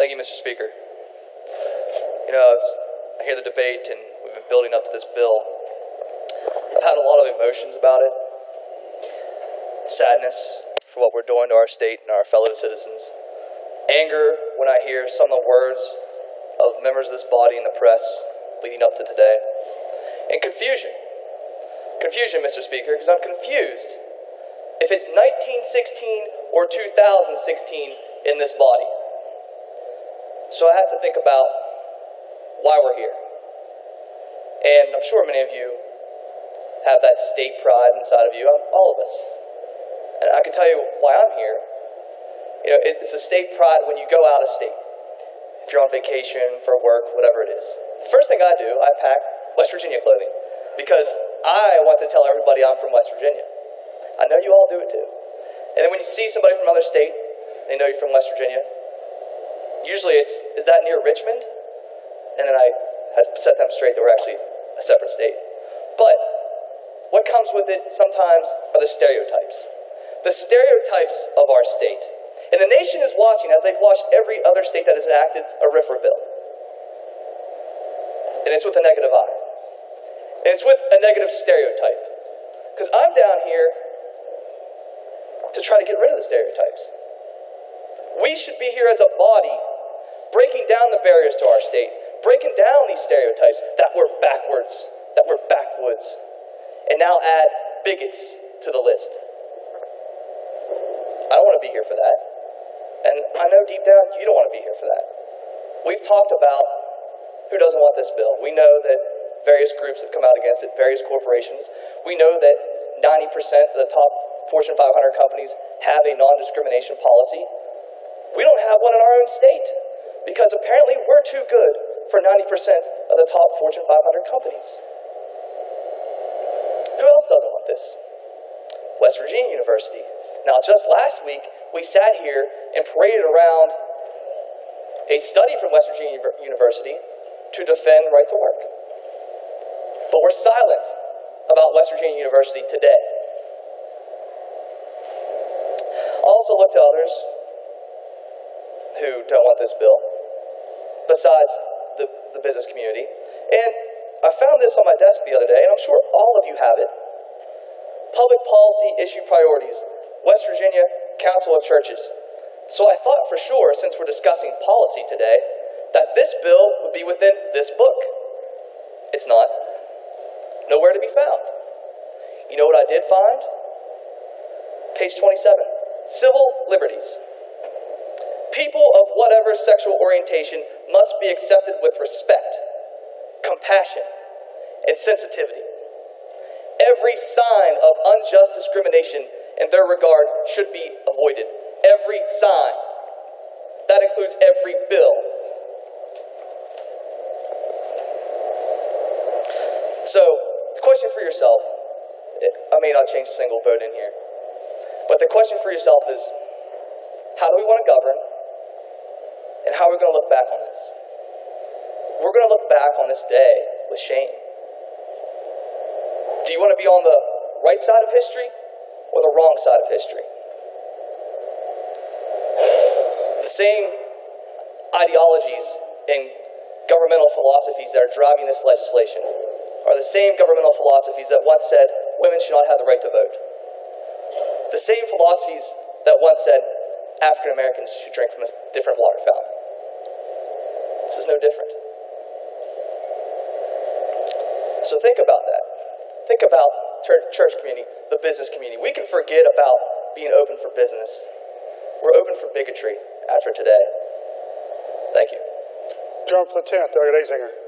Thank you, Mr. Speaker. You know, I hear the debate, and we've been building up to this bill. I've had a lot of emotions about it. Sadness for what we're doing to our state and our fellow citizens. Anger when I hear some of the words of members of this body and the press leading up to today. And confusion. Confusion, Mr. Speaker, because I'm confused if it's 1916 or 2016 in this body. So I have to think about why we're here. And I'm sure many of you have that state pride inside of you, all of us. And I can tell you why I'm here. You know, it's a state pride when you go out of state. If you're on vacation, for work, whatever it is. The first thing I do, I pack West Virginia clothing. Because I want to tell everybody I'm from West Virginia. I know you all do it too. And then when you see somebody from another state, they know you're from West Virginia. Usually it's, is that near Richmond? And then I had to set them straight that we're actually a separate state. But what comes with it sometimes are the stereotypes. The stereotypes of our state. And the nation is watching as they've watched every other state that has enacted a RFRA bill. And it's with a negative eye. And it's with a negative stereotype. Because I'm down here to try to get rid of the stereotypes. We should be here as a body breaking down the barriers to our state, breaking down these stereotypes that we're backwards, that we're backwoods, and now add bigots to the list. I don't want to be here for that. And I know deep down you don't want to be here for that. We've talked about who doesn't want this bill. We know that various groups have come out against it, various corporations. We know that 90% of the top Fortune 500 companies have a non-discrimination policy. We don't have one in our own state because apparently we're too good for 90% of the top Fortune 500 companies. Who else doesn't want this? West Virginia University. Now, just last week, we sat here and paraded around a study from West Virginia University to defend right to work. But we're silent about West Virginia University today. Also look to others who don't want this bill, besides the business community. And I found this on my desk the other day, and I'm sure all of you have it. Public Policy Issue Priorities, West Virginia Council of Churches. So I thought for sure, since we're discussing policy today, that this bill would be within this book. It's not. Nowhere to be found. You know what I did find? Page 27. Civil liberties. People of whatever sexual orientation must be accepted with respect, compassion, and sensitivity. Every sign of unjust discrimination in their regard should be avoided. Every sign. That includes every bill. So, the question for yourself, I may not change a single vote in here, but the question for yourself is, how do we want to govern? And how are we going to look back on this? We're going to look back on this day with shame. Do you want to be on the right side of history or the wrong side of history? The same ideologies and governmental philosophies that are driving this legislation are the same governmental philosophies that once said women should not have the right to vote. The same philosophies that once said African Americans should drink from a different water fountain. This is no different. So think about that. Think about church community, the business community. We can forget about being open for business. We're open for bigotry after today. Thank you. John for the 10th, Delegate Azinger.